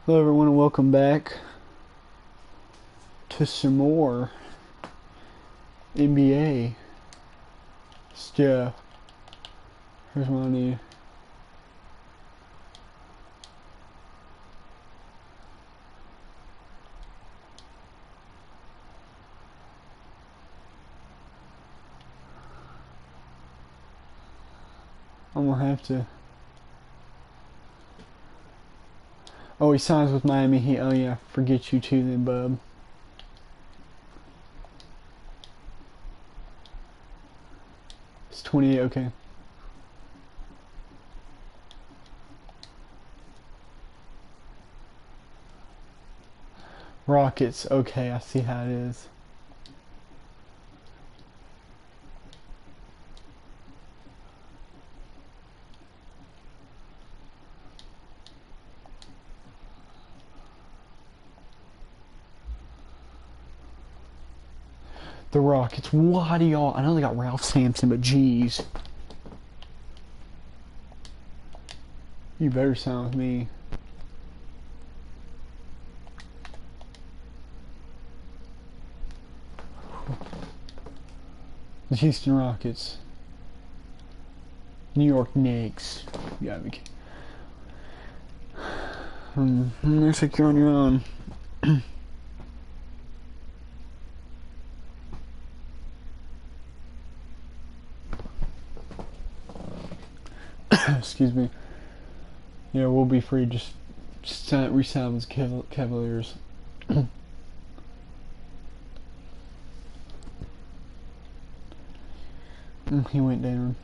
Hello everyone and welcome back to some more NBA stuff. Here's what I need. I'm gonna have to. Oh, he signs with Miami Heat. Oh yeah, forget you too then, bub. It's 28, okay. Rockets, okay, I see how it is. The Rockets, why do y'all? I know they got Ralph Sampson, but geez. You better sign with me. The Houston Rockets. New York Knicks. You gotta be kidding. Looks like you're on your own. Excuse me. Yeah, we'll be free. Just re-sign with Cavaliers. He went down.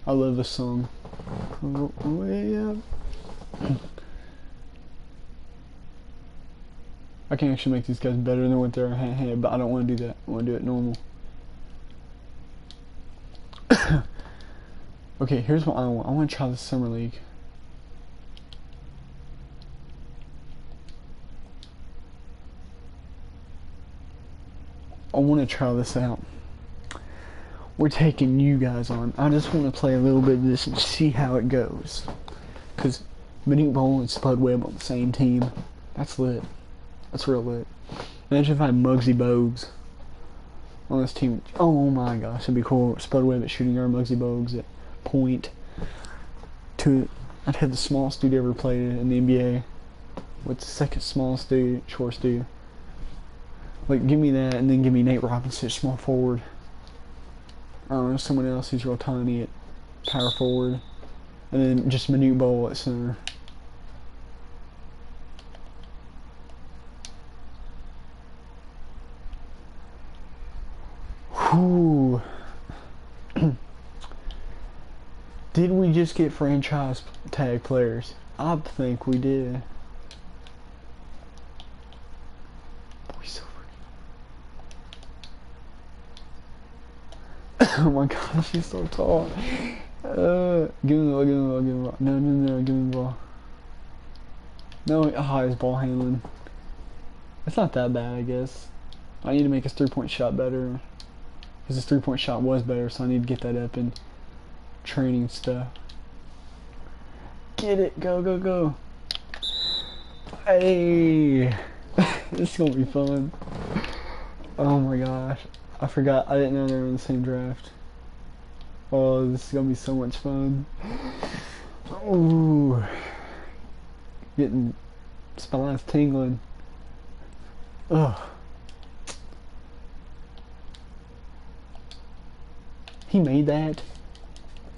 I love this song. Way up. I can actually make these guys better than what they're at, but I don't want to do that. I want to do it normal. Okay, here's what I want. I want to try the Summer League. I want to try this out. We're taking you guys on. I just want to play a little bit of this and see how it goes. Because Manute Bol and Spud Webb on the same team. That's lit. That's real lit. Imagine if I had Muggsy Bogues on this team. Oh my gosh, that'd be cool. Spud Webb at shooting guard, Muggsy Bogues at point. I'd have the smallest dude ever played in the NBA. What's the second smallest dude, shortest dude? Like, give me that, and then give me Nate Robinson at small forward. I don't know, someone else who's real tiny at power forward. And then just Manute Bol at center. Whew. Did we just get franchise tag players? I think we did. Oh my gosh, he's so tall. Give him the ball, give him the ball, give him the ball. No, give him the ball. No, his ball handling. It's not that bad, I guess. I need to make his three-point shot better. Because his three-point shot was better, so I need to get that up in training stuff. Get it, go, go, go. Hey! This is gonna be fun. Oh my gosh. I forgot, I didn't know they were in the same draft. Oh, this is gonna be so much fun. Ooh. Getting spines tingling. Ugh. He made that.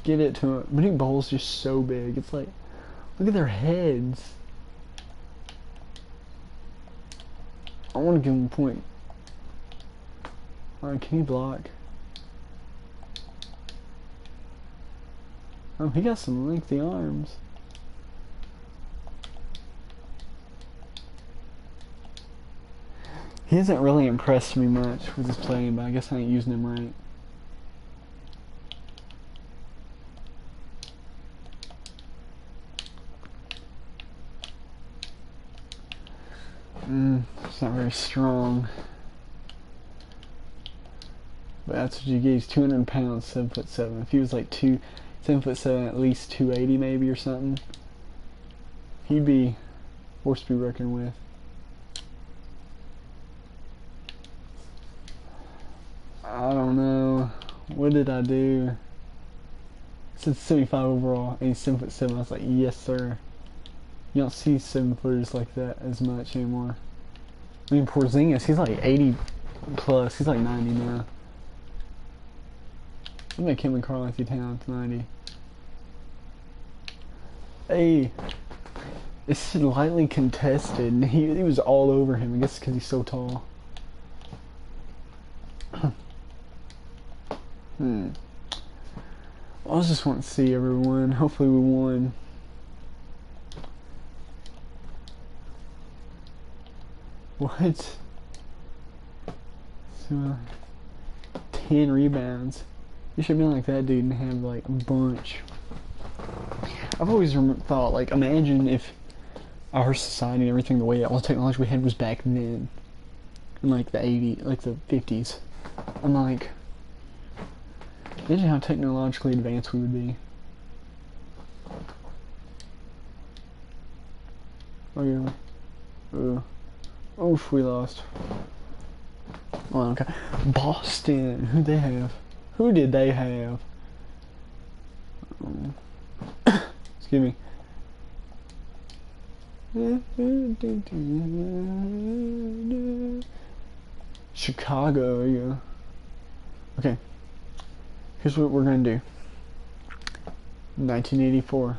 Give it to him. Manute Bol's just so big. It's like, look at their heads. I want to give him a point. Alright, can he block? Oh, he got some lengthy arms. He hasn't really impressed me much with his playing, but I guess I ain't using him right. It's not very strong. But that's what you get. He's 200 pounds, 7'7". If he was like 7'7", at least 280 maybe or something. He'd be forced to be reckoned with. I don't know. What did I do? It said 75 overall, and he's 7'7". I was like, yes, sir. You don't see 7-footers like that as much anymore. I mean, Porzingis, he's like 80 plus. He's like 90 now. I'll make him and Karl Anthony Towns 90. Hey, it's slightly contested. He was all over him. I guess because he's so tall. I just want to see everyone. Hopefully we won. What? So, 10 rebounds. You should be like that dude and have like a bunch. I've always thought, like, imagine if our society and everything, the way all the technology we had was back then. In like the 80s, like the 50s. I'm like, imagine how technologically advanced we would be. Oh yeah. Oof, we lost. Oh, okay. Boston. Who'd they have? Who did they have? Excuse me. Chicago, yeah. Okay. Here's what we're gonna do. 1984.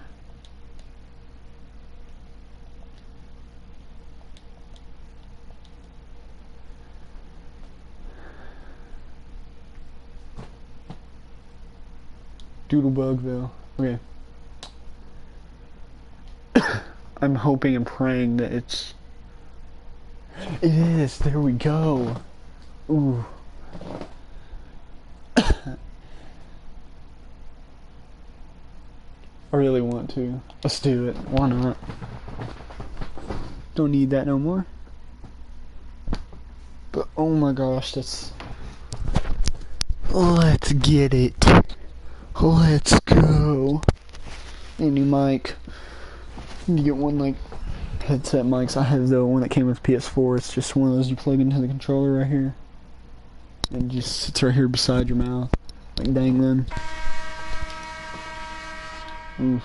Doodlebugville. Okay. I'm hoping and praying that it is. There we go. Ooh. I really want to. Let's do it. Why not? Don't need that no more. But oh my gosh, that's... Let's get it. Let's go. Any mic. Need to get one like headset mics. I have the one that came with PS4. It's just one of those you plug into the controller right here. And it just sits right here beside your mouth. Like dangling. Oof.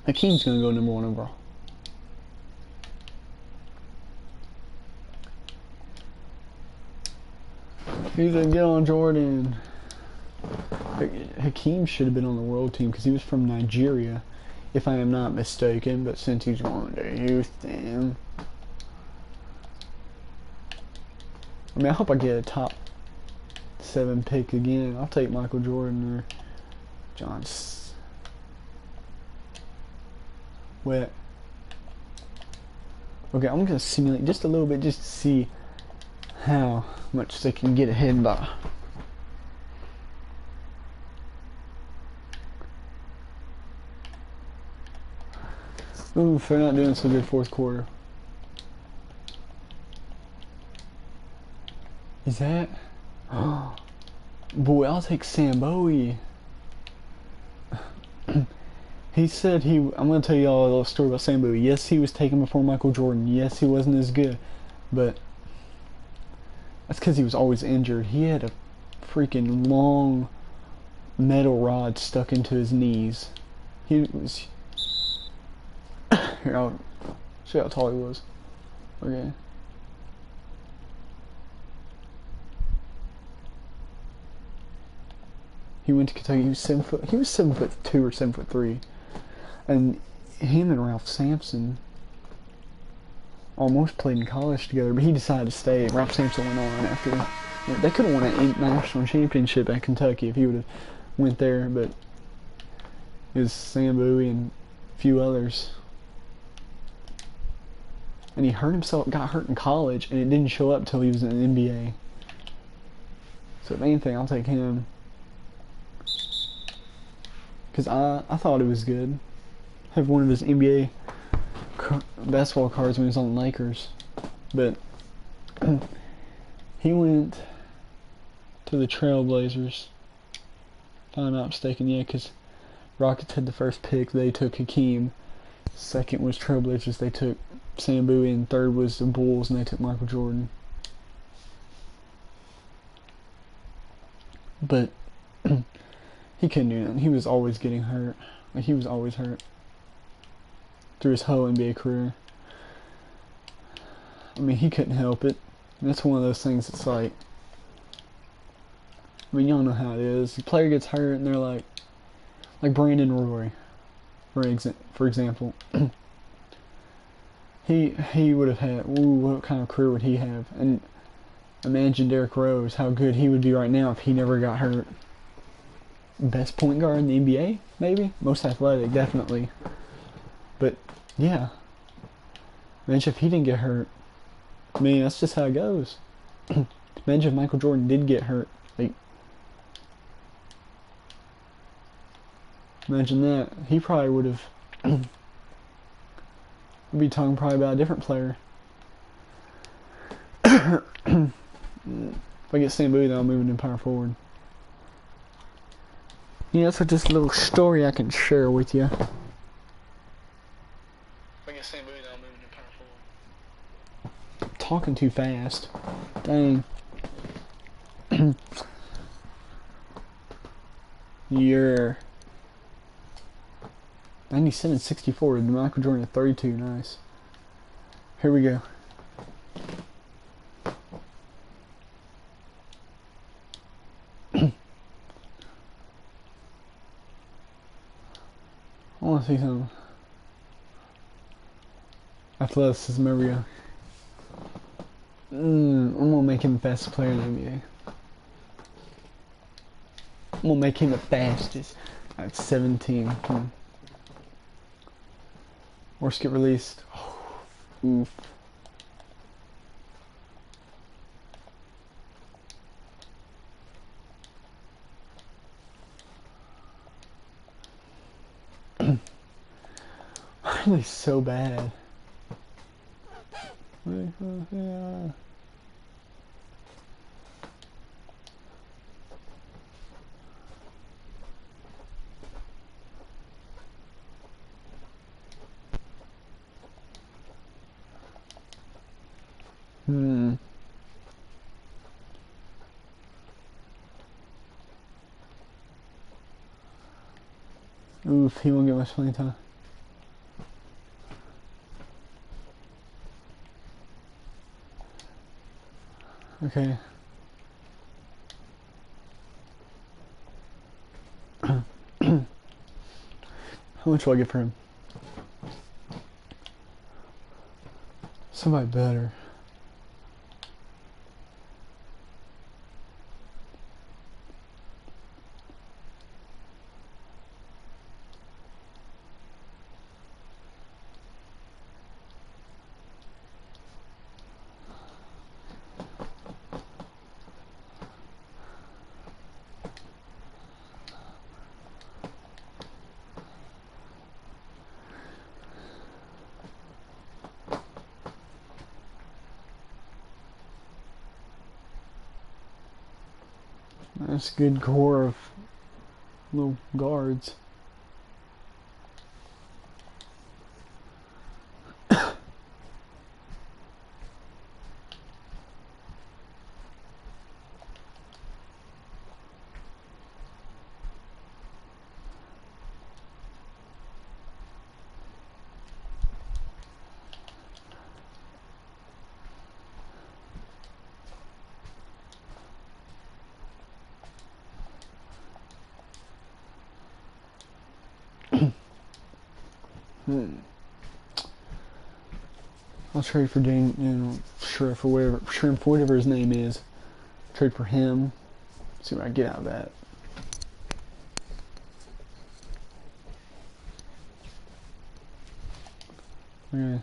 Hakeem's gonna go #1 overall. He's gonna get on Jordan. Hakeem should have been on the world team because he was from Nigeria, if I am not mistaken, but since he's going to Houston, I mean, I hope I get a top 7 pick again. I'll take Michael Jordan or John Wet. Okay, I'm gonna simulate just a little bit just to see how much they can get ahead by. Oof, they're not doing so good fourth quarter. Is that? Boy, I'll take Sam Bowie. He said I'm gonna tell y'all a little story about Sam Bowie. Yes, he was taken before Michael Jordan. Yes, he wasn't as good. But that's because he was always injured. He had a freaking long metal rod stuck into his knees. He was... Here, I'll show you how tall he was. Okay. He went to Kentucky. He was 7 foot. He was 7'2" or 7'3", and him and Ralph Sampson almost played in college together, but he decided to stay. Ralph Sampson went on after. They could have won a national championship at Kentucky if he would have went there, but it was Sam Bowie and a few others. And he hurt himself, got hurt in college, and it didn't show up till he was in the NBA. So if anything, I'll take him. Because I thought it was good. I have one of his NBA basketball cards when he was on the Lakers. But he went to the Trailblazers. If I'm not mistaken, yeah, because Rockets had the first pick. They took Hakeem. Second was Trailblazers. They took Sam Bowie, and third was the Bulls, and they took Michael Jordan. But he couldn't do nothing. He was always getting hurt. Like, he was always hurt through his whole NBA career. I mean, he couldn't help it. And that's one of those things that's like, I mean, y'all know how it is. The player gets hurt and they're like Brandon Roy, for example. he would have had, what kind of career would he have? And imagine Derrick Rose, how good he would be right now if he never got hurt. Best point guard in the NBA, maybe? Most athletic, definitely. But, yeah. Imagine if he didn't get hurt. I mean, that's just how it goes. Imagine if Michael Jordan did get hurt. Like, imagine that. He probably would have... we'd be talking probably about a different player. If I get Sam Bowie, though, I'm moving to power forward. Yeah, so just a little story I can share with you. If I get Sam Bowie, though, I'm moving to power forward. I'm talking too fast. Dang. You're 97-64. Michael Jordan at 32. Nice. Here we go. I want to see some athleticism. There we go. I'm gonna make him the fastest player in the NBA. I'm gonna make him the fastest at 17. Or get released. Oh, oof. Really so bad. Yeah. Oof, he won't get much playing time. Okay. How much do I get for him? Somebody better. That's a good core of little guards. I'll trade for Shrimp for whatever his name is. Trade for him. See what I get out of that. Okay.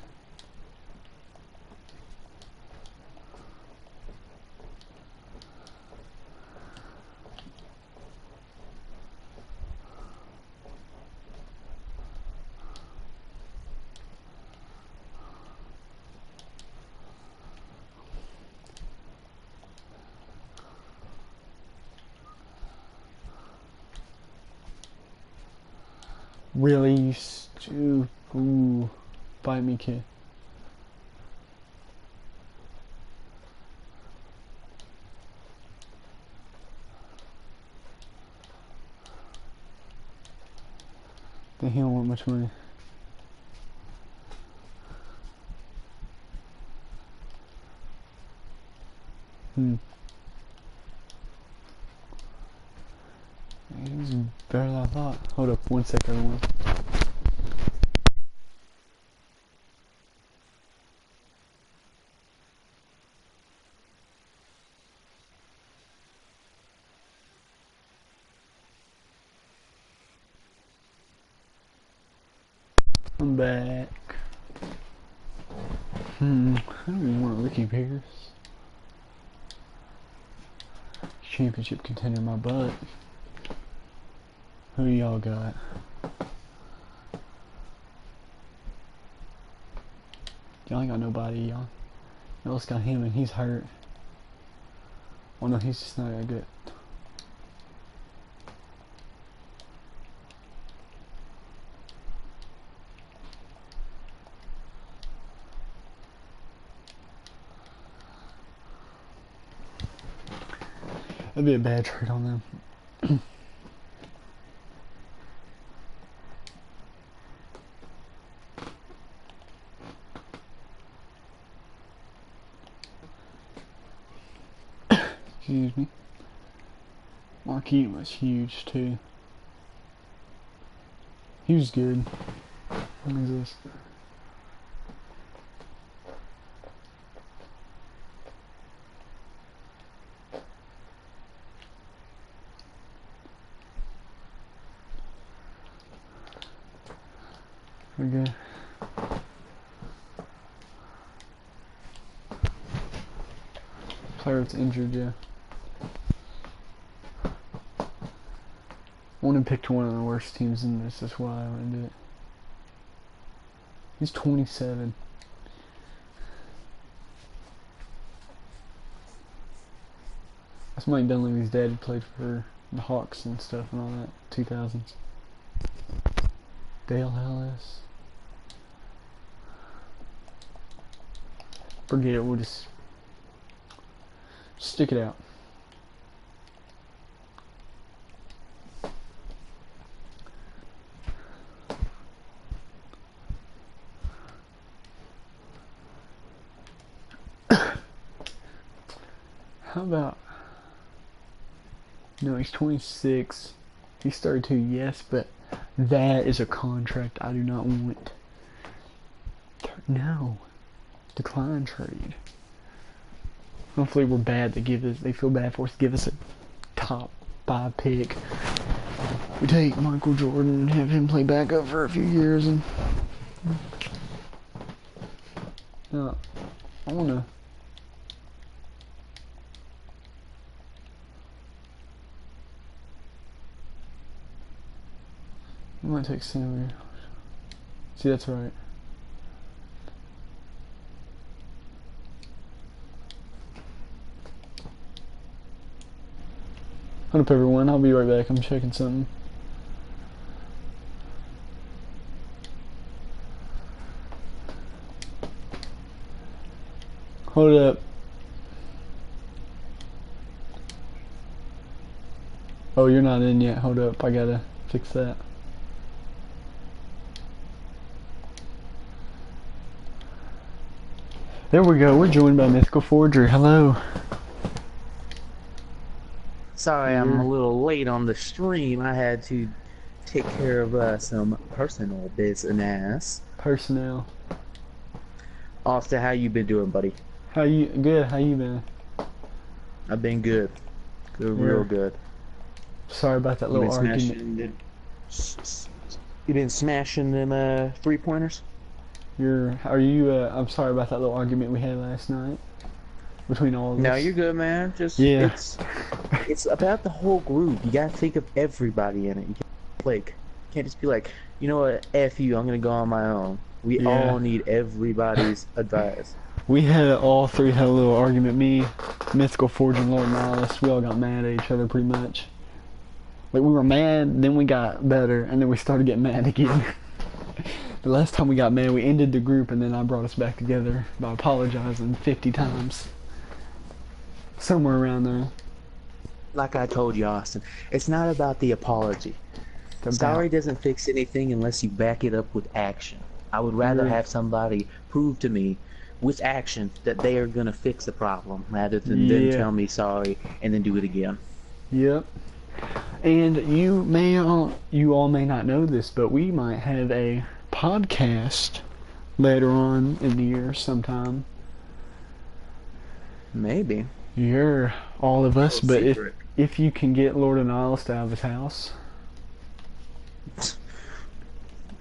Really stupid. Ooh, bite me, kid. The hill went which way? He's better than I thought. Hold up, 1 sec, everyone. I'm back. I don't even want Ricky Pierce. Championship contender in my butt. Who y'all got? Y'all ain't got nobody, y'all. Y'all just got him and he's hurt. Oh no, he's just not that good. That'd be a bad trade on them. Excuse me. Marquis was huge too. He was good. What is this? We're good. Player that's injured, yeah. I want to pick one of the worst teams in this, that's why I want to do it. He's 27. That's Mike Dunleavy's dad. He played for the Hawks and stuff and all that. 2000s. Dale Ellis. Forget it, we'll just stick it out. How about... No, he's 26. He started to, yes, but that is a contract I do not want. No. Decline trade. Hopefully we're bad to give us, they feel bad for us to give us a top 5 pick. We take Michael Jordan and have him play backup for a few years and... I wanna... I might take Samuel. See, that's right. Hold up, everyone. I'll be right back. I'm checking something. Hold up. Oh, you're not in yet. Hold up. I gotta fix that. There we go. We're joined by Mythical Forger. Hello. Sorry, I'm a little late on the stream. I had to take care of some personal business. Personnel. Austin, how you been doing, buddy? How you? Good. How you been? I've been good. Good, real good. Sorry about that little argument. You been smashing them 3-pointers? Are you? I'm sorry about that little argument we had last night between all of us. No, you're good, man. Just yeah. It's about the whole group. You gotta think of everybody in it. You can't just be like, you know what, F you, I'm gonna go on my own. We all need everybody's advice. We had all three had a little argument. Me, Mythical Forge, and Lord Nihilus. We all got mad at each other pretty much. Like we were mad, then we got better, and then we started getting mad again. The last time we got mad, we ended the group, and then I brought us back together by apologizing 50 times. Somewhere around there. Like I told you, Austin, it's not about the apology. It's Sorry about- doesn't fix anything unless you back it up with action. I would rather have somebody prove to me with action that they are going to fix the problem rather than them tell me sorry and then do it again. Yep. And you all may not know this, but we might have a podcast later on in the year sometime. Maybe. You're all of us, but secret. if you can get Lord of Nihilist out of his house.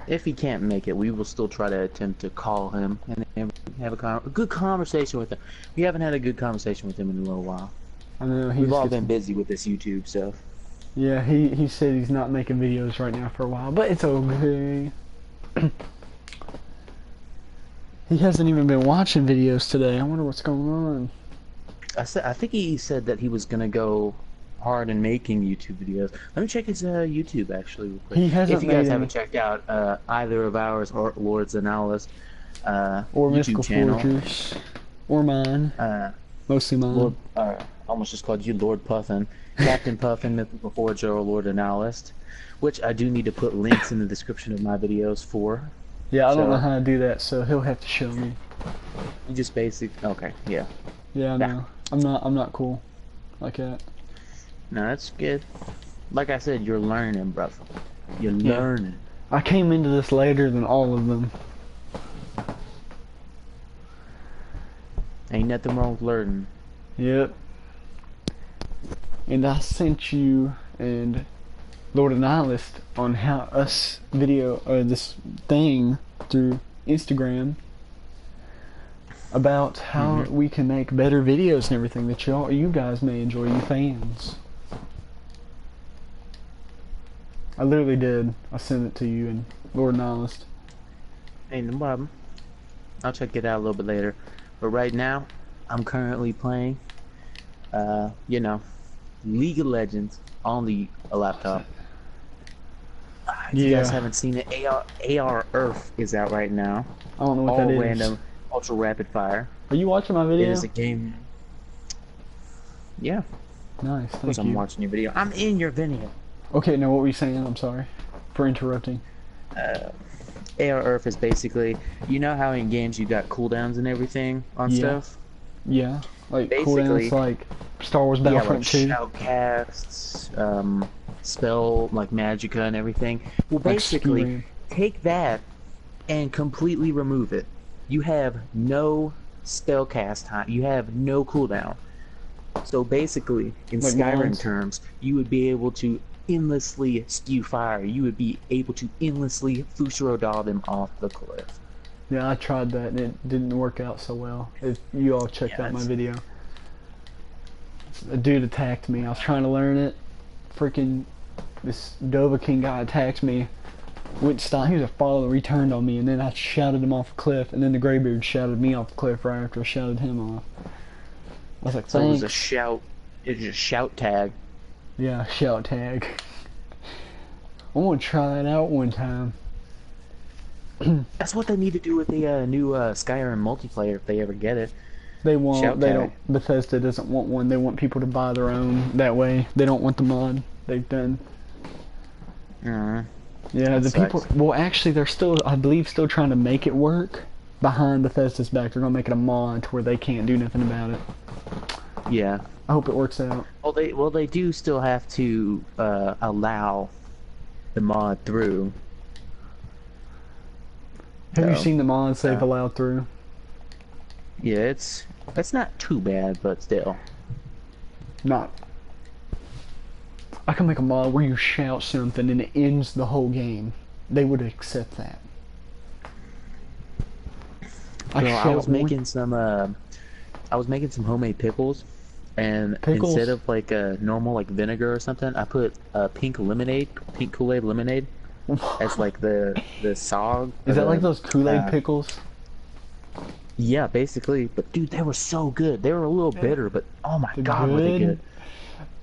If he can't make it, we will still try to attempt to call him and have a good conversation with him. We haven't had a good conversation with him in a little while. I know We've all been busy with this YouTube stuff. Yeah, he said he's not making videos right now for a while, but it's okay. He hasn't even been watching videos today. I wonder what's going on. I think he said that he was gonna go hard in making YouTube videos. Let me check his YouTube actually real quick. He hasn't if you made guys any. haven't checked out either of ours or Lord's Analyst Or YouTube Mystical channel, Fortress. Or mine. Mostly mine. Lord, almost just called you Lord Puffin, Captain Puffin, Mythical Forger, or Lord Analyst, which I do need to put links in the description of my videos for. Yeah, I don't know how to do that, so he'll have to show me. You just okay, yeah. Yeah, I know. I'm not cool like that. No, that's good. Like I said, you're learning, brother. You're learning. I came into this later than all of them. Ain't nothing wrong with learning. Yep. And I sent you and Lord of Nihilist on how us this thing through Instagram about how we can make better videos and everything that you guys may enjoy, you fans. I literally did. I sent it to you and Lord Nihilist. Ain't no problem. I'll check it out a little bit later. But right now, I'm currently playing, you know, League of Legends on a laptop. If you guys haven't seen it, AR Earth is out right now. I don't know what that is. All random, ultra rapid fire. Are you watching my video? It is a game. Yeah. Nice, Of course I'm watching your video. I'm in your video. Okay, now what were you saying? I'm sorry for interrupting. AR Earth is basically, you know how in games you got cooldowns and everything on stuff? Yeah, like Basically, cooldowns like Star Wars Battlefront 2. Shoutcasts, spell like magicka and everything. Well, basically, take that and completely remove it. You have no spellcast time. You have no cooldown. So basically, in like Skyrim mods? terms, you would be able to endlessly spew fire. You would be able to endlessly Fushiro them off the cliff. Yeah, I tried that and it didn't work out so well. If you all checked out my video. A dude attacked me. I was trying to learn it. Freaking this Dovahkiin guy attacked me. Went to stop. He was a follower, returned on me, and then I shouted him off a cliff, and then the Greybeard shouted me off the cliff right after I shouted him off. I was like, So it was a thanks. shout. It was a shout tag. Yeah, shout tag. I want to try that out one time. That's what they need to do with the new Skyrim multiplayer if they ever get it. They won't. Shout They tag. don't. Bethesda doesn't want one. They want people to buy their own. That way, they don't want the mod they've done. Yeah, That the sucks. people. Well, actually, they're still, I believe, still trying to make it work. Behind Bethesda's back, they're gonna make it a mod to where they can't do nothing about it. Yeah. I hope it works out. Well, they do still have to allow the mod through. Have you So, seen the mods they've allowed through? Yeah, it's not too bad, but still. Not. I can make a mod where you shout something and it ends the whole game. They would accept that. I was making some homemade pickles, and instead of like a normal like vinegar or something, I put pink Kool-Aid lemonade as like the sog. Is that like those Kool-Aid pickles? Yeah, basically. But dude, they were so good. They were a little bitter, but oh my god, were they good.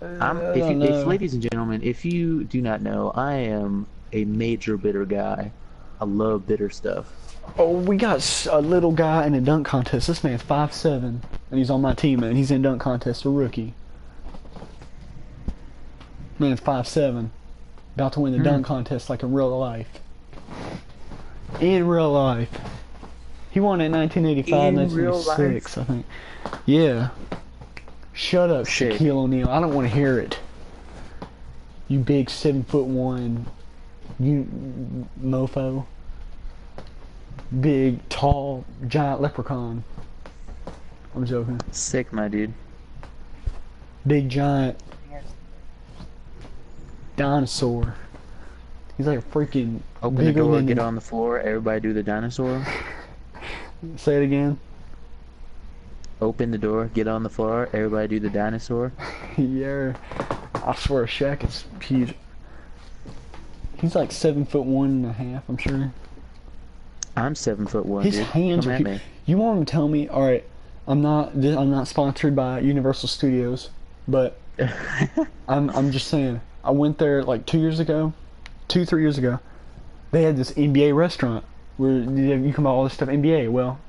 If ladies and gentlemen, if you do not know, I am a major bitter guy. I love bitter stuff. Oh, we got a little guy in a dunk contest. This man's 5'7", and he's on my team, man. He's in dunk contest, a rookie. Man's 5'7", about to win the dunk contest like in real life. In real life. He won in 1985, 1986, I think. Yeah. Shut up, Shit. Shaquille O'Neal. I don't want to hear it. You big 7'1", you mofo. Big, tall, giant leprechaun. I'm joking. Sick, my dude. Big, giant dinosaur. He's like a freaking Open the bigger door, than get on the floor, everybody do the dinosaur. Say it again. Open the door, get on the floor, everybody do the dinosaur. Yeah. I swear Shaq is huge. He's like 7'1.5", I'm sure. I'm 7'1", His dude. hands Come are at huge. me. You want him to tell me, alright, I'm not sponsored by Universal Studios, but I'm just saying, I went there like 3 years ago. They had this NBA restaurant where you can buy all this stuff NBA. Well,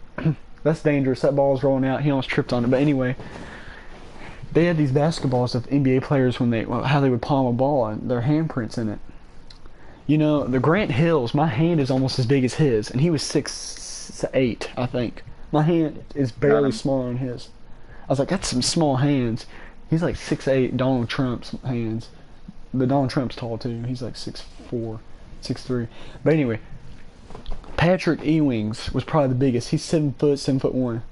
that's dangerous. That ball was rolling out. He almost tripped on it. But anyway, they had these basketballs of NBA players how they would palm a ball and their handprints in it. You know, the Grant Hills, my hand is almost as big as his, and he was 6'8", I think. My hand is barely smaller than his. I was like, that's some small hands. He's like 6'8", Donald Trump's hands. But Donald Trump's tall too. He's like 6'4", 6'3". But anyway, Patrick Ewing's was probably the biggest. He's 7'1".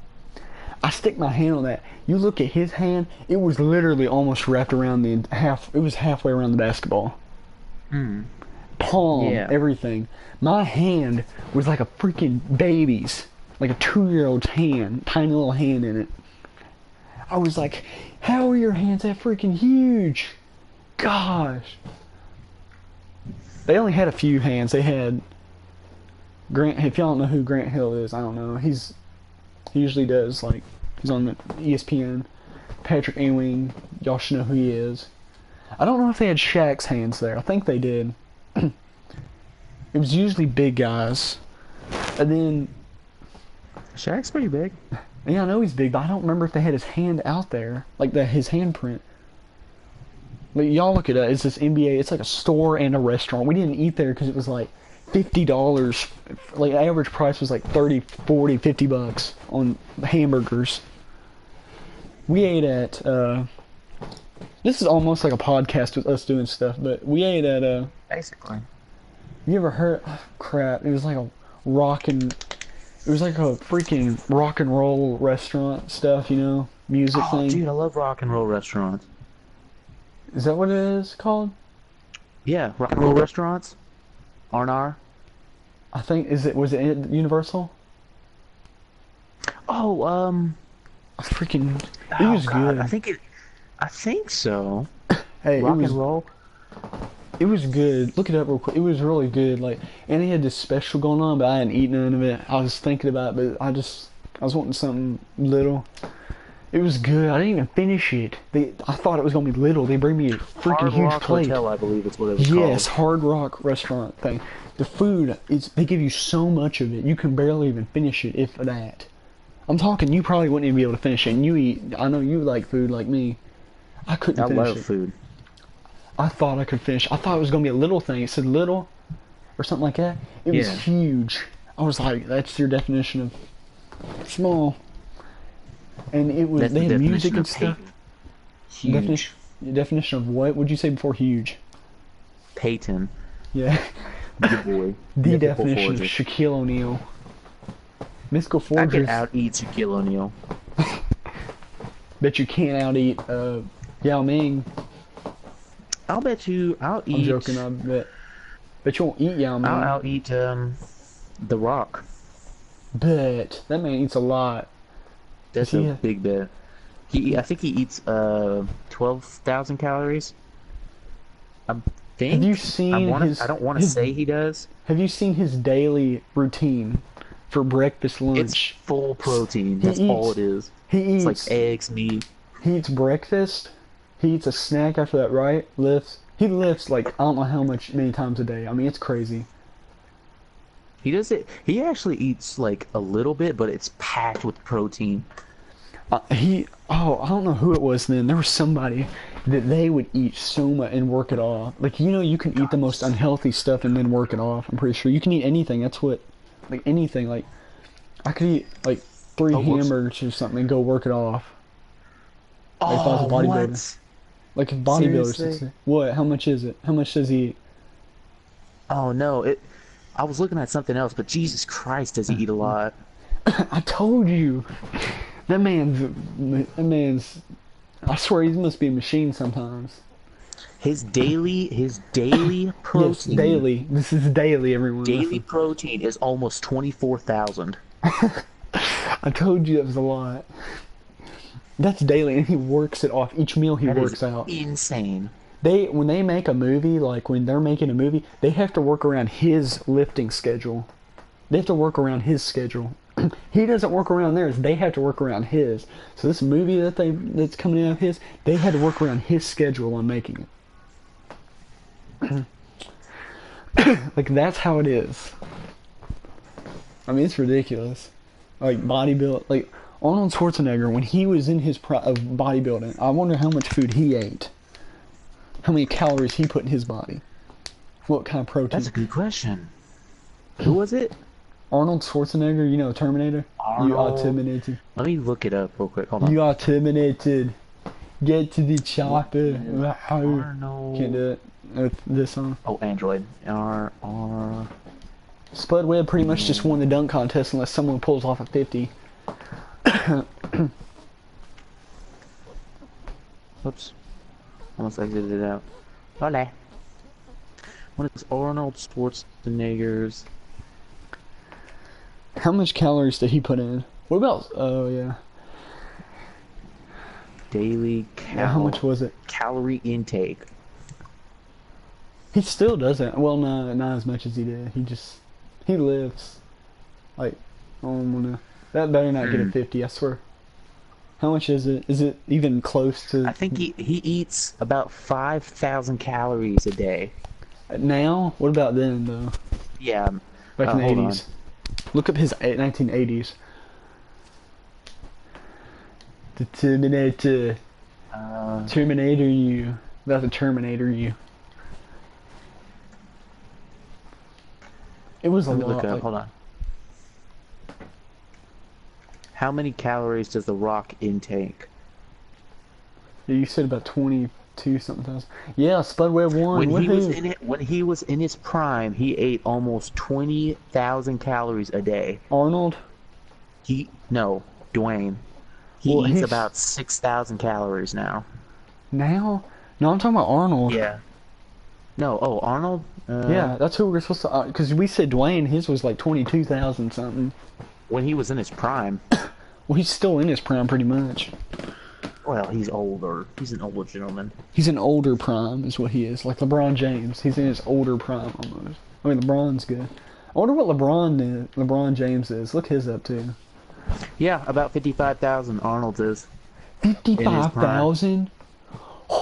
I stick my hand on that. You look at his hand, it was literally almost wrapped around it was halfway around the basketball. Palm, Yeah. everything. My hand was like a freaking baby's, like a 2-year-old's hand, tiny little hand in it. I was like, how are your hands that freaking huge? Gosh. They only had a few hands. They had Grant. If y'all don't know who Grant Hill is, I don't know. He usually does, like, he's on the ESPN. Patrick Ewing, y'all should know who he is. I don't know if they had Shaq's hands there. I think they did. It was usually big guys. And then, Shaq's pretty big. yeah, I know he's big, but I don't remember if they had his hand out there, like his handprint. But y'all look it up. It's this NBA. It's like a store and a restaurant. We didn't eat there because it was like $50. Like the average price was like 30, 40, $50 on hamburgers. We ate at. This is almost like a podcast with us doing stuff, but we ate at. Basically. You ever heard? Oh, crap! It was like a It was like a freaking rock and roll restaurant stuff, you know, music thing. Dude, I love rock and roll restaurants. Is that what it is called? Yeah, rock and roll restaurants. R&R. I think was it Universal? Oh, Freaking, it was God, good. I think so. Hey, Rock it was and roll. it was good. Look it up real quick. It was really good. Like, and they had this special going on, but I hadn't eaten none of it. I was thinking about it, but I was wanting something little. It was good. I didn't even finish it. I thought it was gonna be little. They bring me a freaking Hard huge Rock plate. Hotel, I believe it's what it was Yes, called. Hard Rock restaurant thing. The food they give you so much of it, you can barely even finish it, if that. I'm talking, you probably wouldn't even be able to finish it. And you eat. I know you like food like me. I couldn't I finish love it. food. I thought I could finish. I thought it was gonna be a little thing. It said little, or something like that. It was Yeah. huge. I was like, that's your definition of small. And it was. That's They the had music definition and of stuff. Huge. Definition of what? Would you say before huge? Peyton. Yeah. Good boy. The Mythical definition of forger. Shaquille O'Neal. Mythical I Forgers. could out-eat Shaquille O'Neal. Bet you can't out-eat Yao Ming. I'll bet you I'll eat. I'm joking. I bet you won't eat Yao Ming. I'll out-eat The Rock. Bet that man eats a lot. That's Is he a big bet. I think he eats 12,000 calories. I think. Have you seen I don't want to say he does. Have you seen his daily routine for breakfast, lunch? It's full protein. That's eats- all it is. He It's eats like eggs, meat. he eats breakfast. He eats a snack after that, right? Lifts. He lifts like I don't know how many times a day. I mean, it's crazy. He does it. He actually eats like a little bit, but it's packed with protein. Oh, I don't know who it was then. There was somebody that they would eat so much and work it off. Like, you can eat the most unhealthy stuff and then work it off. I'm pretty sure you can eat anything. That's what, like anything. Like, I could eat like 3 Oh, whoops. hamburgers or something and go work it off. Like if I was a Oh, bodybuilder. what? Like if bodybuilders, Seriously? what? How much is it? How much does he eat? Oh no! It. I was looking at something else, but Jesus Christ, does he eat a lot? I told you. That man's. I swear he must be a machine sometimes. His daily Yes, protein. daily. This is daily, everyone. Daily protein is almost 24,000. I told you that was a lot. That's daily, and he works it off. Each meal he That works is out. insane. When they make a movie, like when they're making a movie, they have to work around his lifting schedule. They have to work around his schedule. He doesn't work around theirs. They have to work around his. So this movie that's coming out of his, they had to work around his schedule on making it. Like that's how it is. I mean, it's ridiculous. Like bodybuild, like Arnold Schwarzenegger when he was in his of bodybuilding. I wonder how much food he ate. How many calories he put in his body. What kind of protein? That's a good question. Who was it? Arnold Schwarzenegger, you know, Terminator. You are Arnold. terminated. Let me look it up real quick. Hold on. You are terminated. Get to the chopper. Arnold. Can't do it with this song. Oh, Android. Spud Webb pretty much just won the dunk contest unless someone pulls off a 50. Oops. Almost exited it out. Hola. What is Arnold Schwarzenegger's How much calories did he put in? What about? Oh yeah. daily How much was it? calorie intake? He still doesn't. Well, no, not as much as he did. He lives. Like, I don't wanna. That better not get a 50. I swear. How much is it? Is it even close to? I think he eats about 5,000 calories a day. Now? What about then though? Yeah. Back in the Hold 80s. Look up his 1980s. The Terminator. Terminator you. About the Terminator you. It was a Let me lot. look up. Like, Hold on. How many calories does The Rock intake? you said about 22 something thousand. Yeah, Spud Webb won. When he was in his prime, he ate almost 20,000 calories a day. Arnold? No, Dwayne. He Well, eats he's- about 6,000 calories now. Now? No, I'm talking about Arnold. Yeah. No, oh, Arnold? Yeah, that's who we're supposed to. Because we said Dwayne, his was like 22,000 something. When he was in his prime. Well, he's still in his prime pretty much. Well, he's older. He's an older gentleman. He's an older prime, is what he is. Like LeBron James. He's in his older prime almost. I mean, LeBron's good. I wonder what LeBron James is. Look his up too. Yeah, about 55,000 Arnold's is. 55,000?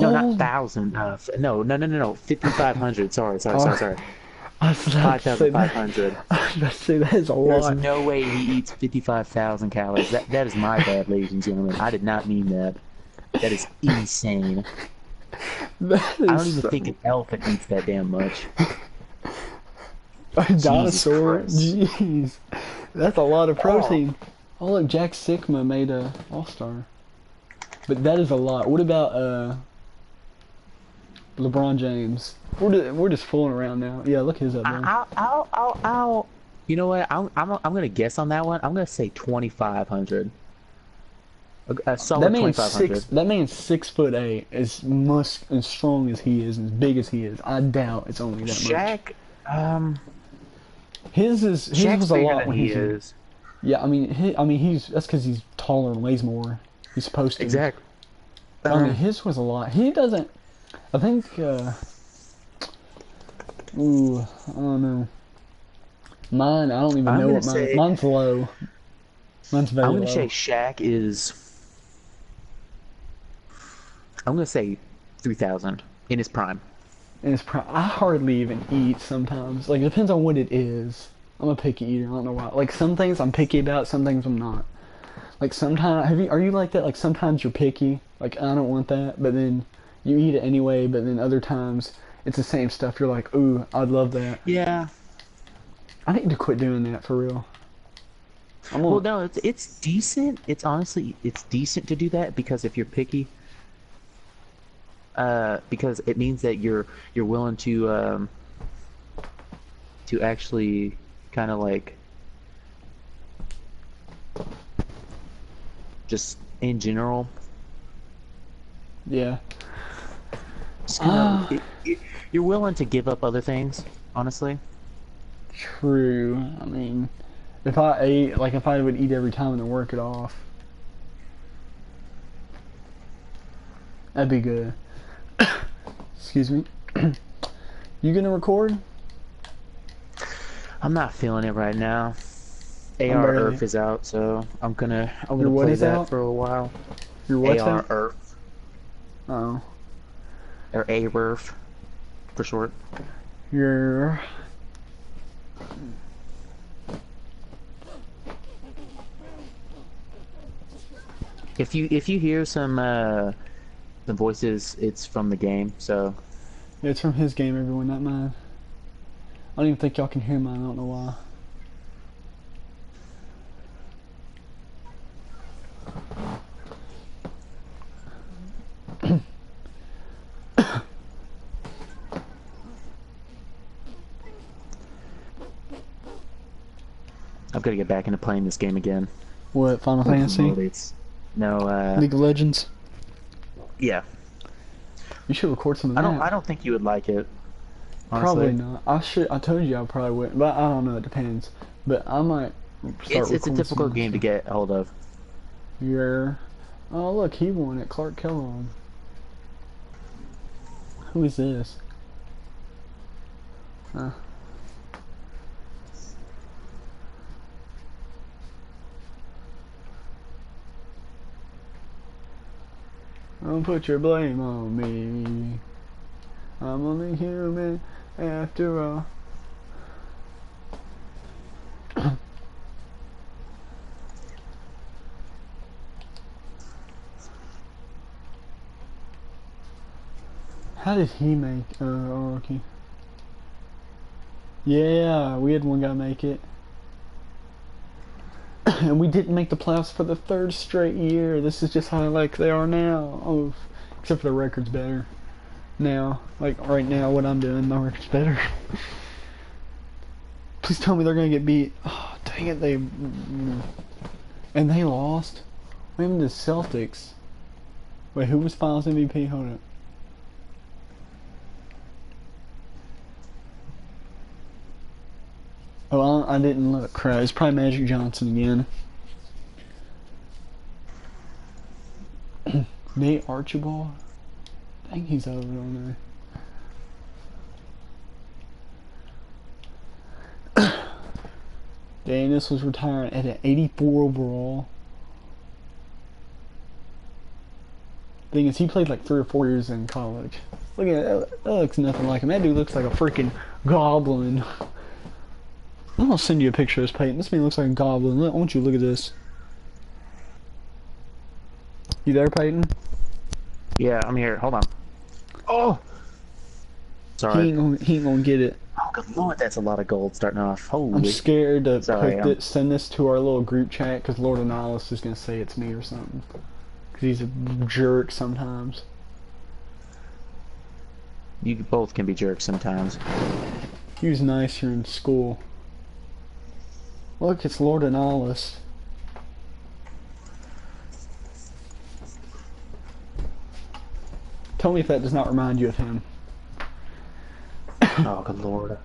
No, not 1,000. No. 5,500. Sorry. I was about to say that. 5,500. I was about to say that is a There's lot. no way he eats 55,000 calories. That is my bad, ladies and gentlemen. I did not mean that. That is insane. That is I don't even think an elephant eats that damn much. a dinosaur. Christ. Jeez, that's a lot of protein. Oh, look, Jack Sigma made a All-Star. But that is a lot. What about LeBron James? We're just fooling around now. Yeah, look his up there. I'll. You know what? I'm gonna guess on that one. I'm gonna say 2,500. A solid 2,500. That man's 6'8", as much as strong as he is, as big as he is. I doubt it's only that Shaq, much. His Shaq's was a bigger lot than when he he's is. Yeah, I mean that's because he's taller and weighs more. He's supposed to. Exactly. I mean, his was a lot. He doesn't. I think. Ooh, I don't know. Mine, I don't even I'm know gonna what say- mine's low. Mine's very I'm low. gonna say Shaq is. I'm gonna say 3,000 in his prime. And it's I hardly even eat sometimes. Like, it depends on what it is. I'm a picky eater. I don't know why. Like some things I'm picky about, some things I'm not. Like sometimes, are you like that? Like sometimes you're picky. Like I don't want that, but then you eat it anyway. But then other times it's the same stuff. You're like, ooh, I'd love that. Yeah. I need to quit doing that for real. Well, no, it's decent. It's honestly it's decent to do that because if you're picky, because it means that you're willing to actually kind of like just in general. Yeah. Just kind of, you're willing to give up other things, honestly. True. I mean, if I ate, like if I would eat every time and then work it off, that'd be good. Excuse me. You gonna record? I'm not feeling it right now. AR ready. Earth is out, so I'm gonna Your what play is that out? for a while. Your what's AR out? Earth, Oh. or A-Earth for short. Your If you hear some the voices, it's from the game. So yeah, it's from his game, everyone, not mine. I don't even think y'all can hear mine. I don't know why. I've got to get back into playing this game again. What, Final Fantasy? It's no League of Legends? yeah. You should record some of that. I don't think you would like it. Honestly. Probably not. I told you I probably wouldn't, but I don't know. It depends. But I might start. It's a difficult game to get hold of. Yeah. Oh look, he won it. Clark Kellogg. Who is this? Huh. Don't put your blame on me. I'm only human after all. How did he make okay. Yeah, we had one guy make it. And we didn't make the playoffs for the third straight year. This is just how like they are now. Oh, except for the record's better. Now, like right now, what I'm doing, my record's better. Please tell me they're gonna get beat. Oh, dang it, and they lost. What happened to the Celtics? Wait, who was Finals MVP? Hold up. Oh, I didn't look. Crap, it's probably Magic Johnson again. Nate Archibald? I think he's over on there. Dang, this was retiring at an 84 overall. Thing is, he played like 3 or 4 years in college. Look at that. That looks nothing like him. That dude looks like a freaking goblin. I'm gonna send you a picture of this, Peyton. This man looks like a goblin. Look, I want you to look at this. You there, Peyton? Yeah, I'm here. Hold on. Oh! Sorry. He ain't gonna get it. Oh, good lord, that's a lot of gold starting off. Holy. I'm scared to Sorry, send this to our little group chat because Lord Analysis is gonna say it's me or something. Because he's a jerk sometimes. You both can be jerks sometimes. He was nicer in school. Look, it's Lord Analysis. Tell me if that does not remind you of him. Oh, good lord.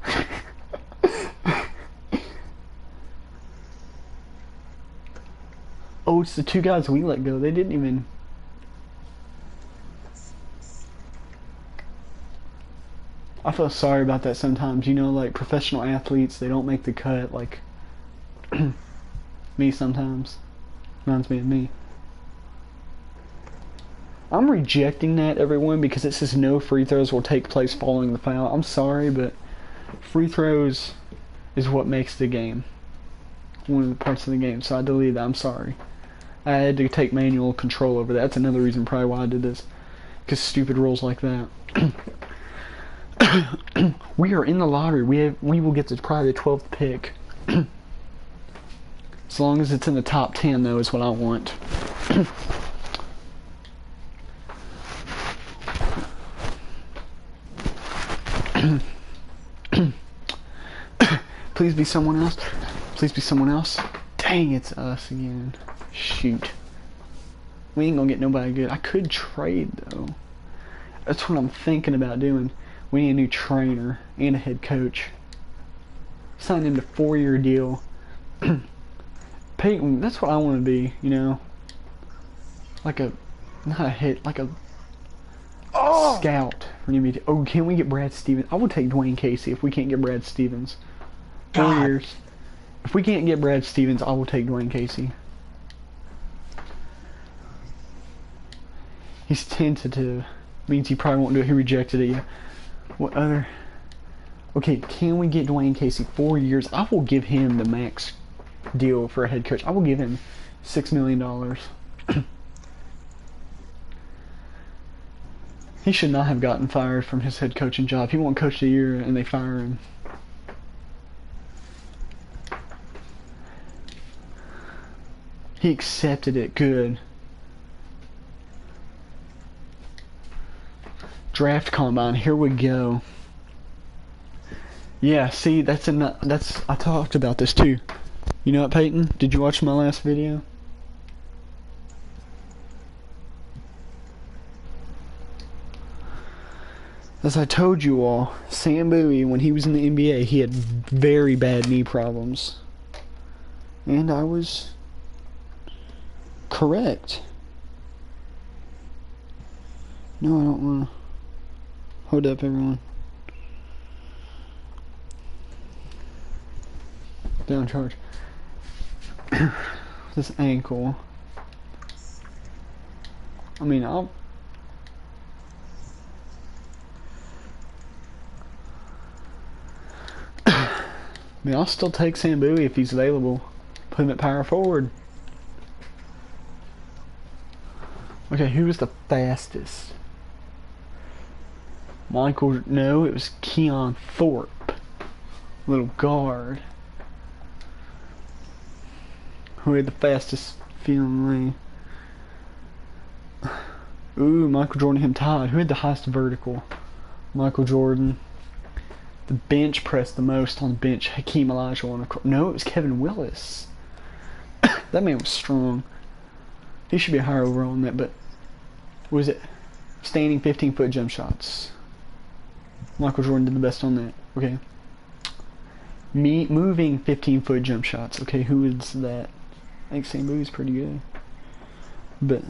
Oh, it's the 2 guys we let go. They didn't even... I feel sorry about that sometimes. You know, like professional athletes, they don't make the cut. Like me sometimes. Reminds me of me. I'm rejecting that, everyone, because it says no free throws will take place following the foul. I'm sorry, but free throws is what makes the game. One of the parts of the game. So I deleted that. I'm sorry. I had to take manual control over that. That's another reason probably why I did this. Because stupid rules like that. We are in the lottery. We will get to probably the 12th pick. As long as it's in the top 10, though, is what I want. Please be someone else. Please be someone else. Dang, it's us again. Shoot. We ain't gonna get nobody good. I could trade, though. That's what I'm thinking about doing. We need a new trainer and a head coach. Sign him to a 4-year deal. Peyton, that's what I want to be, you know? Like a, not a hit, like a scout. Oh, can we get Brad Stevens? I would take Dwayne Casey if we can't get Brad Stevens. 4 years. If we can't get Brad Stevens, I will take Dwayne Casey. He's tentative. Means he probably won't do it. He rejected it. Yeah. What other? Okay, can we get Dwayne Casey 4 years? I will give him the max deal for a head coach. I will give him $6 million. He should not have gotten fired from his head coaching job. He won coach of the year and they fire him. He accepted it. Good. Draft combine. Here we go. Yeah, see, that's I talked about this too. You know what, Peyton? Did you watch my last video? As I told you all, Sam Bowie, when he was in the NBA, he had very bad knee problems. And I was correct. No, I don't want to. Hold up, everyone. Down charge. This ankle. I mean, I mean, I'll still take Sam Bowie if he's available. Put him at power forward. Okay, who was the fastest? Michael, no, it was Keon Thorpe. Little guard. Who had the fastest feeling lane? Ooh, Michael Jordan, him tied. Who had the highest vertical? Michael Jordan. The bench pressed the most on the bench. Hakeem Olajuwon. No, it was Kevin Willis. That man was strong. He should be a higher overall on that, but what was it? Standing 15-foot jump shots. Michael Jordan did the best on that. Okay. Moving 15-foot jump shots. Okay, who is that? I think Sam Bowie's pretty good. But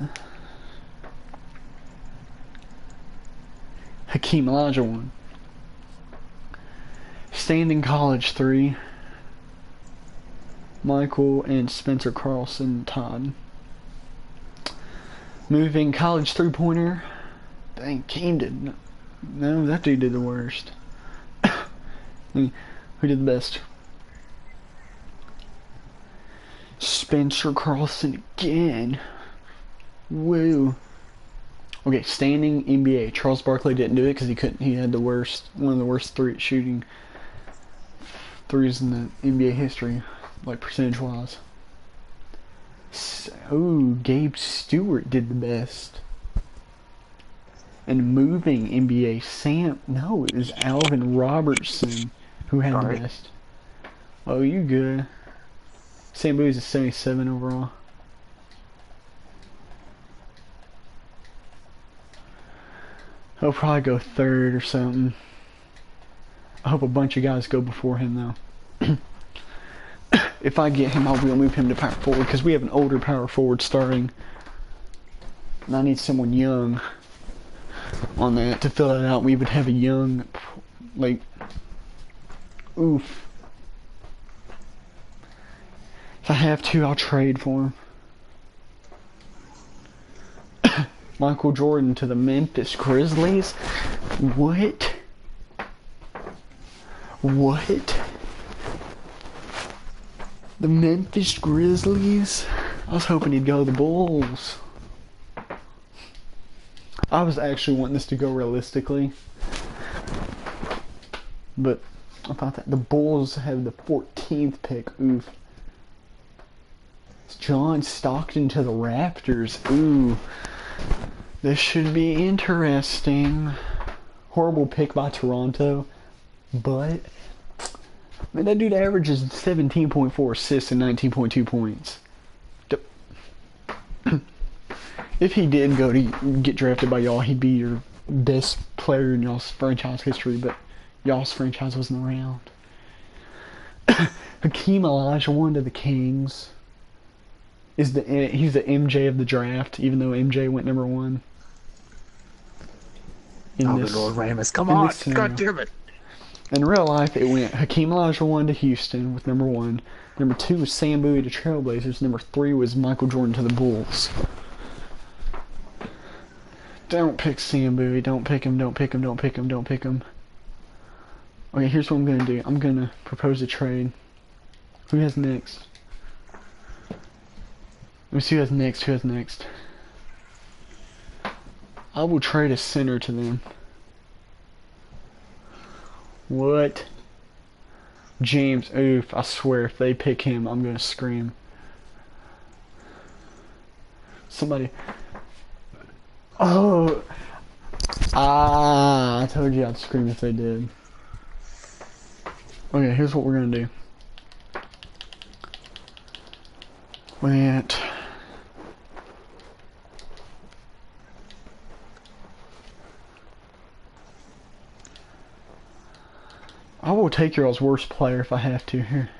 Hakeem Olajuwon. Standing college 3. Michael and Spencer Carlson tied. Moving college 3-pointer. Dang, Keem did. No, that dude did the worst. Who did the best? Spencer Carlson again. Woo. Okay, standing NBA. Charles Barkley didn't do it because he couldn't. He had one of the worst shooting threes in the NBA history, like percentage-wise. Oh, Gabe Stewart did the best. And moving NBA, no, it was Alvin Robertson who had the best. Oh, you good. Sam Bowie's a 77 overall. He'll probably go 3rd or something. I hope a bunch of guys go before him, though. If I get him, I will move him to power forward, because we have an older power forward starting. And I need someone young on that to fill it out. We would have a young, like, oof. If I have to, I'll trade for him. Michael Jordan to the Memphis Grizzlies? What? What? The Memphis Grizzlies. I was hoping he'd go to the Bulls. I was actually wanting this to go realistically. But I thought that the Bulls have the 14th pick. Oof. It's John Stockton to the Raptors. Ooh. This should be interesting. Horrible pick by Toronto. But, man, that dude averages 17.4 assists and 19.2 points. If he did go to get drafted by y'all, he'd be your best player in y'all's franchise history, but y'all's franchise wasn't around. Hakeem Olajuwon to the Kings. He's the MJ of the draft, even though MJ went number 1. Good Lord, Ramos, come on! God damn it! In real life, it went Hakeem Olajuwon to Houston with number 1. Number 2 was Sam Bowie to Trailblazers. Number 3 was Michael Jordan to the Bulls. Don't pick Sam Bowie. Don't pick him. Don't pick him. Don't pick him. Don't pick him. Okay, here's what I'm gonna do. I'm gonna propose a trade. Who has next? Let me see who has next. Who has next? I will trade a center to them. What? James, oof, I swear if they pick him, I'm gonna scream. Somebody. Oh! I told you I'd scream if they did. Okay, here's what we're gonna do. Wait. I will take your all's worst player if I have to here.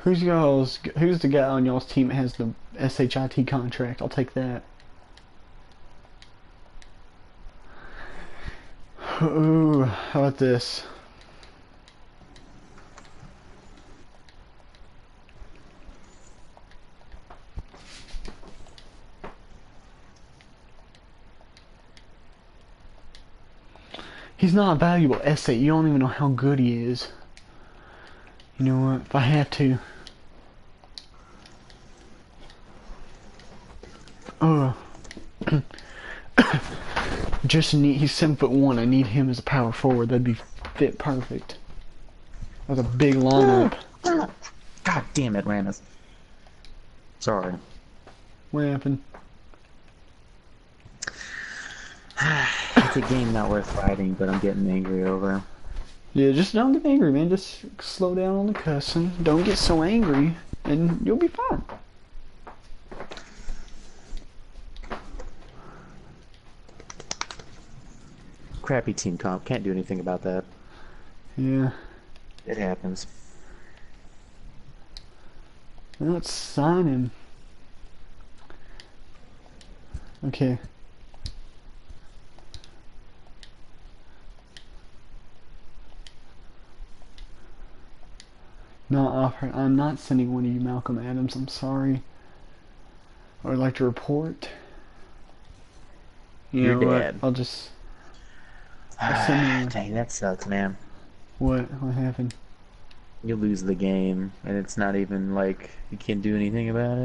Who's the guy on y'all's team that has the SHIT contract? I'll take that. Ooh, how about this? He's not a valuable asset. You don't even know how good he is. You know what? If I have to. He's 7'1". I need him as a power forward. That'd be fit perfect. That's a big lineup. God damn it, Ramos. Sorry. What happened? It's a game not worth fighting, but I'm getting angry over. Yeah, just don't get angry, man. Just slow down on the cussing. Don't get so angry, and you'll be fine. Crappy team comp. Can't do anything about that. Yeah. It happens. Let's sign him. Okay. Not offering. I'm not sending one of you Malcolm Adams. I'm sorry. I would like to report. You're dead. I'll just. Dang, that sucks, man. What? What happened? You lose the game, and it's not even like you can't do anything about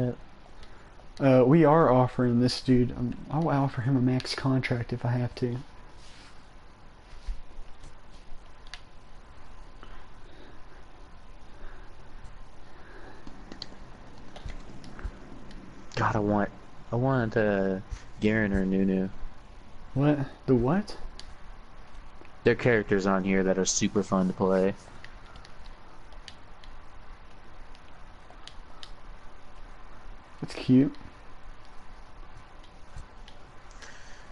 it. We are offering this dude. I'll offer him a max contract if I have to. God, I want Garen or Nunu. What? The what? There are characters on here that are super fun to play. That's cute.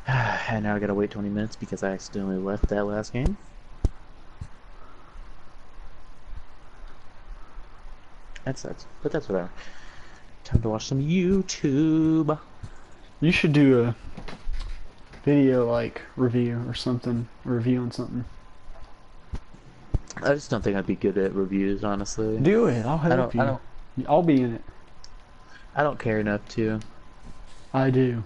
And now I gotta wait 20 minutes because I accidentally left that last game. That sucks, but that's whatever. Time to watch some YouTube. You should do a video like review or something, a review on something. I just don't think I'd be good at reviews, honestly. Do it. I'll help you. I'll be in it. I don't care enough to. I do.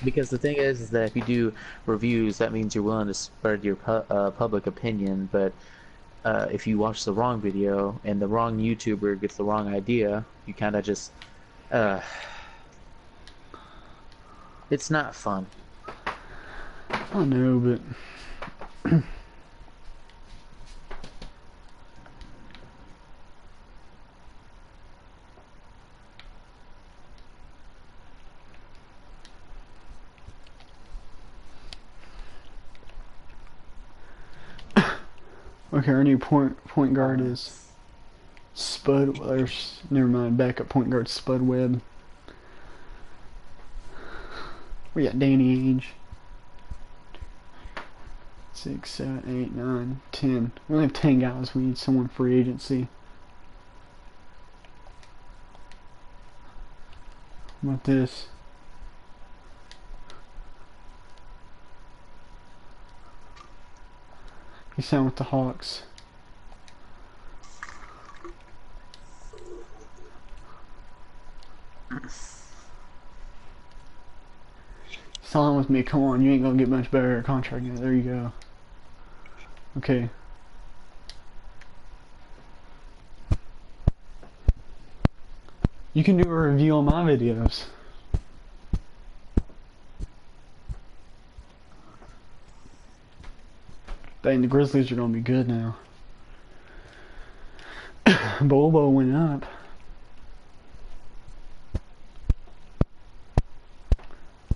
Because the thing is that if you do reviews, that means you're willing to spread your public opinion. But if you watch the wrong video and the wrong YouTuber gets the wrong idea, you kind of just, it's not fun. I know, but okay, our new point guard is Spud. Never mind. Backup point guard Spud Webb. We got Danny Ainge. 6, 7, 8, 9, 10. We only have 10 guys. We need someone free agency. What about this? He signed with the Hawks. Sign with me, come on, you ain't gonna get much better contract yet. There you go. Okay. You can do a review on my videos. Dang, the Grizzlies are gonna be good now. Bobo went up.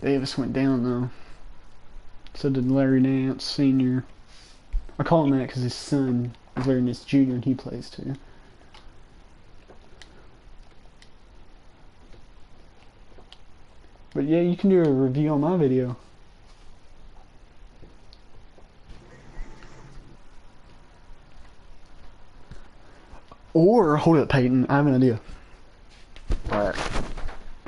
Davis went down though. So did Larry Nance Sr. I call him that because his son is Larry Nance Jr. and he plays too. But yeah, you can do a review on my video. Or, hold up Peyton, I have an idea. What?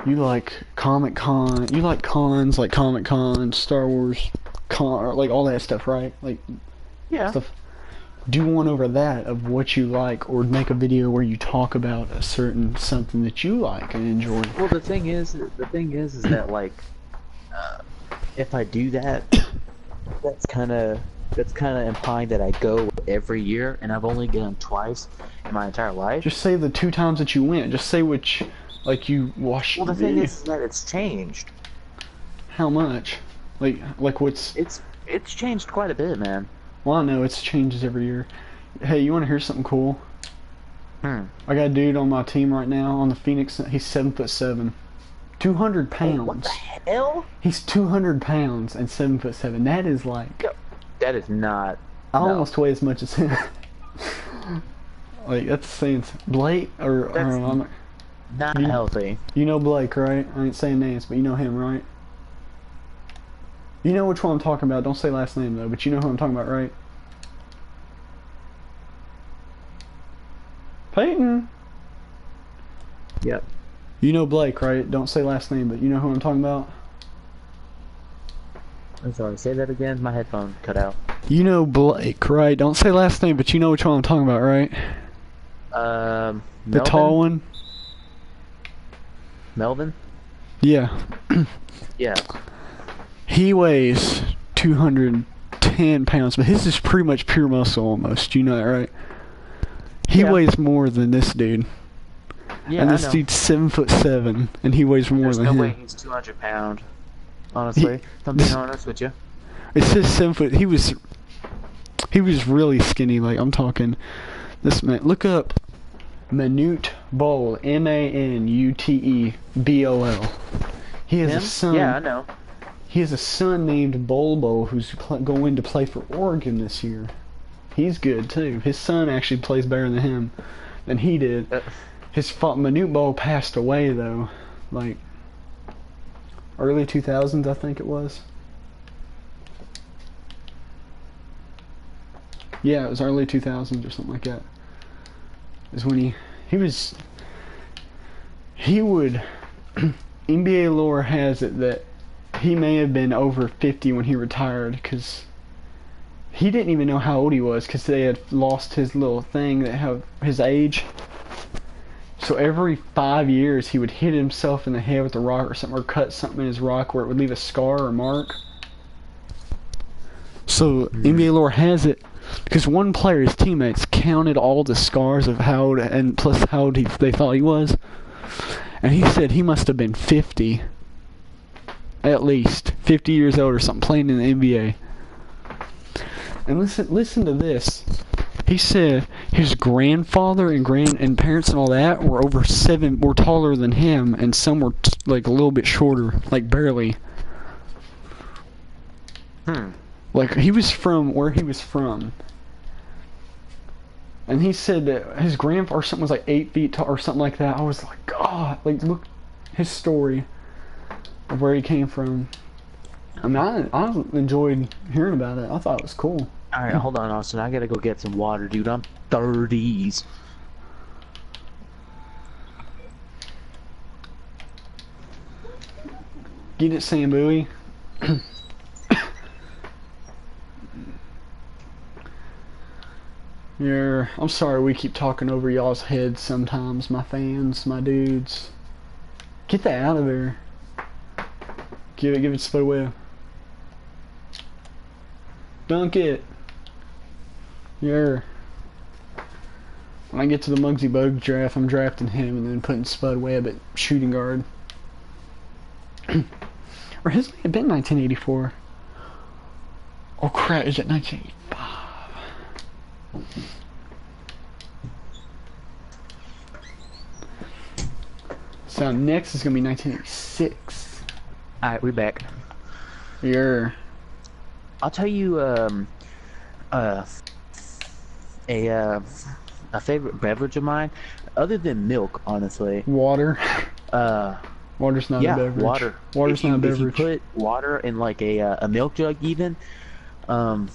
You like Comic Con, you like cons, like Comic Con, Star Wars con, like all that stuff, right? Like, yeah. Stuff. Do one over that of what you like, or make a video where you talk about a certain something that you like and enjoy. Well, the thing is that like, if I do that, that's kind of implying that I go every year, and I've only gone twice in my entire life. Just say the 2 times that you went. Just say which, like you watched. Well, the thing is that it's changed. How much? Like what's? It's changed quite a bit, man. Well, I know it changes every year. Hey, you want to hear something cool? I got a dude on my team right now on the Phoenix. He's 7'7", 200 pounds. What the hell? He's 200 pounds and 7'7". That is like. That is not. I almost weigh as much as him. Like that's saying Blake or not healthy. You know Blake, right? I ain't saying names, but you know him, right? You know which one I'm talking about. Don't say last name though, but you know who I'm talking about, right? Peyton. Yep. You know Blake, right? Don't say last name, but you know who I'm talking about? I'm sorry, say that again. My headphone cut out. You know Blake, right? Don't say last name, but you know which one I'm talking about, right? The Melvin? tall one? Melvin? Yeah. Yeah. He weighs 210 pounds, but his is pretty much pure muscle almost. You know that, right? He weighs more than this dude. Yeah, and this dude's 7'7", and he weighs more than him. There's no way he's 200 pounds. Honestly, if I'm being honest with you. It says 7 foot. He was really skinny. Like I'm talking, this man. Look up Manute Bol, MANUTEBOL. He has a son. Yeah, I know. He has a son named Bolbo who's going to play for Oregon this year. He's good too. His son actually plays better than he did. Manute Bol passed away though, like early 2000s, I think it was. Yeah, it was early 2000s or something like that. Is when he would NBA lore has it that he may have been over 50 when he retired because he didn't even know how old he was because they had lost his little thing that had his age. So every 5 years, he would hit himself in the head with a rock or something, or cut something in his rock where it would leave a scar or mark. So NBA lore has it because one player, his teammates, counted all the scars of how old, and plus how old they thought he was, and he said he must have been 50, at least 50 years old or something, playing in the NBA. And listen to this. He said his grandfather and parents and all that were were taller than him, and some were like a little bit shorter, like barely. Like he was from where he was from, and he said that his grandfather or something was like 8 feet tall or something like that. I was like, God, like look his story of where he came from. I mean, I enjoyed hearing about it. I thought it was cool. Alright, hold on, Austin. I gotta go get some water, dude. I'm 30s. Get it, Sam Bowie. I'm sorry we keep talking over y'all's heads sometimes, my fans, my dudes. Get that out of there. Give it split away. Dunk it. When I get to the Muggsy Bogues draft, I'm drafting him and then putting Spud Webb at shooting guard. Or his may have been 1984. Oh crap, is it 1985? So next is gonna be 1986. Alright, we back. I'll tell you a favorite beverage of mine, other than milk, honestly. Water. Water's not a beverage. Water. Water's not a beverage. If you put water in like a milk jug, even a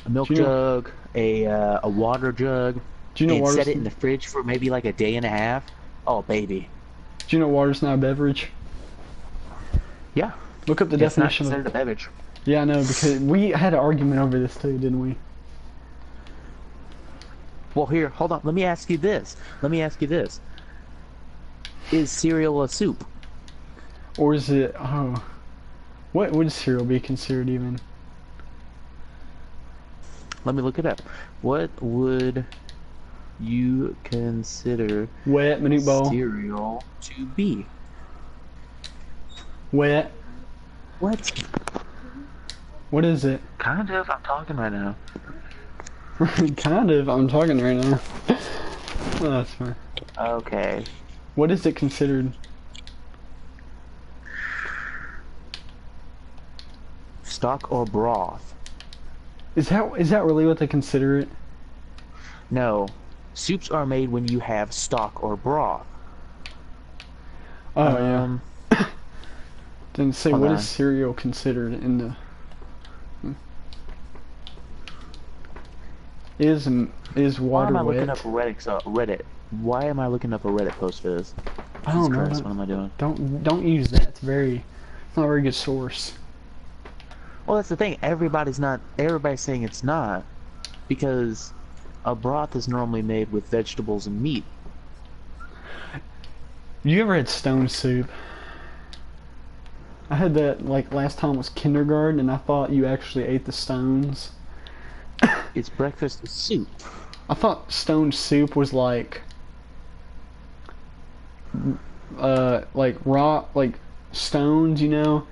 milk jug, a water jug, and set it in the fridge for maybe like a day and a half. Oh baby. Do you know water's not a beverage? Yeah. Look up the definition. It's not considered a beverage. Yeah, I know, because we had an argument over this too, didn't we? Well, here, hold on. Let me ask you this. Is cereal a soup? Or is it, what would cereal be considered even? Let me look it up. What would you consider wet minute ball cereal to be? Wet. What? What is it? Kind of. I'm talking right now. Kind of. I'm talking right now. Oh, that's fine. Okay. What is it considered? Stock or broth? Is that really what they consider it? No. Soups are made when you have stock or broth. Oh, yeah. Didn't say what is cereal considered in the... Is water Why am I wet? looking up Reddit? Why am I looking up a Reddit post for this? I don't know. Christ, what am I doing? Don't use that. It's not a very good source. Well, that's the thing. Everybody's saying it's not, because a broth is normally made with vegetables and meat. You ever had stone soup? I had that like last time was kindergarten, and I thought you actually ate the stones. It's breakfast with soup. I thought stone soup was like raw, like stones, you know,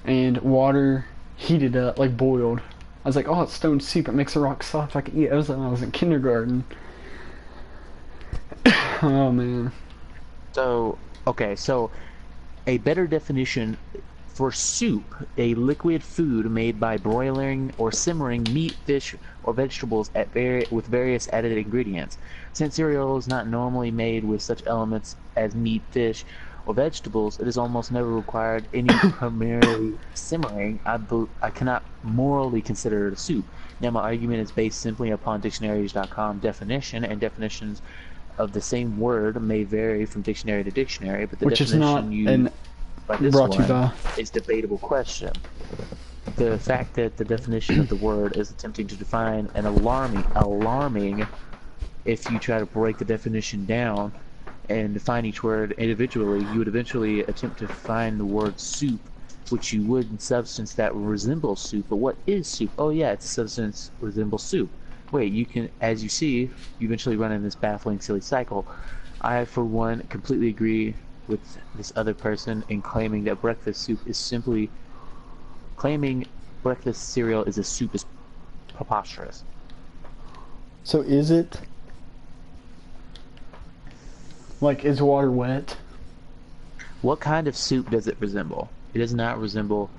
and water heated up, like boiled. I was like, oh, it's stone soup. It makes a rock soft. I can eat it. That was when I was in kindergarten. Oh man. So okay, so a better definition for soup: a liquid food made by broiling or simmering meat, fish, or vegetables with various added ingredients. Since cereal is not normally made with such elements as meat, fish, or vegetables, it is almost never required any primarily simmering. I cannot morally consider it a soup. Now, my argument is based simply upon dictionaries.com definition, and definitions of the same word may vary from dictionary to dictionary, but the definition used by this one is debatable question. The fact that the definition of the word is attempting to define an alarming if you try to break the definition down and define each word individually, you would eventually attempt to find the word soup, which you would in substance that resembles soup. But what is soup? Oh yeah, it's a substance resembles soup. Wait, you can, as you see, you eventually run in this baffling, silly cycle. I, for one, completely agree with this other person in claiming that breakfast soup is simply claiming breakfast cereal is a soup is preposterous. So is it? Like, is water wet? What kind of soup does it resemble? It does not resemble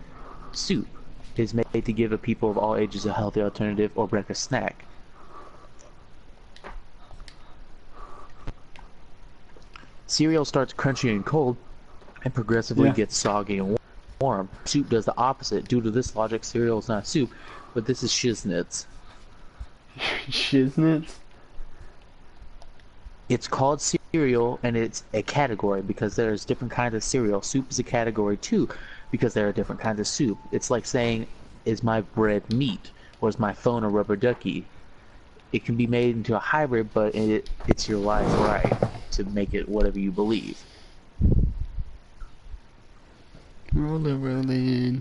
soup. It is made to give a people of all ages a healthy alternative or breakfast snack. Cereal starts crunchy and cold and progressively Yeah. gets soggy and warm. Soup does the opposite. Due to this logic, cereal is not soup, but this is shiznits. Shiznits? It's called cereal, and it's a category because there's different kinds of cereal. Soup is a category too because there are different kinds of soup. It's like saying, is my bread meat or is my phone a rubber ducky? It can be made into a hybrid, but it's your life right to make it whatever you believe. Rolling.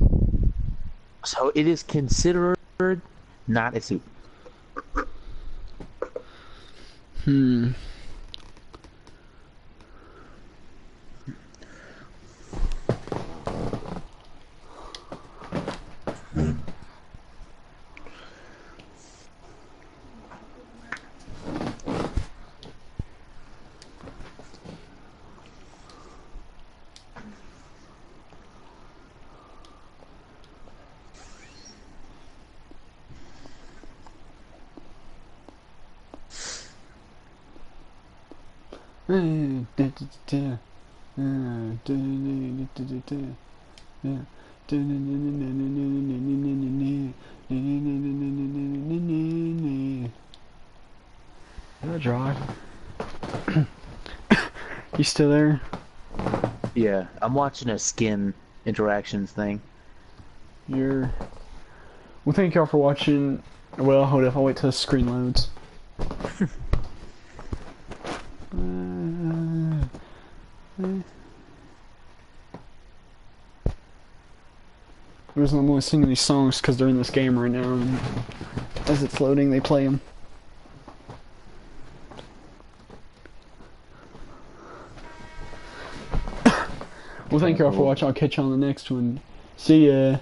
So it is considered not a soup. Hmm. Did I drive? You still there? Yeah, I'm watching a skin interactions thing. You're... Well, thank y'all for watching. Well, hold up, I'll wait till the screen loads. The reason I'm only singing these songs because they're in this game right now, and as it's loading, they play them. Well, thank y'all for watching. I'll catch you on the next one. See ya.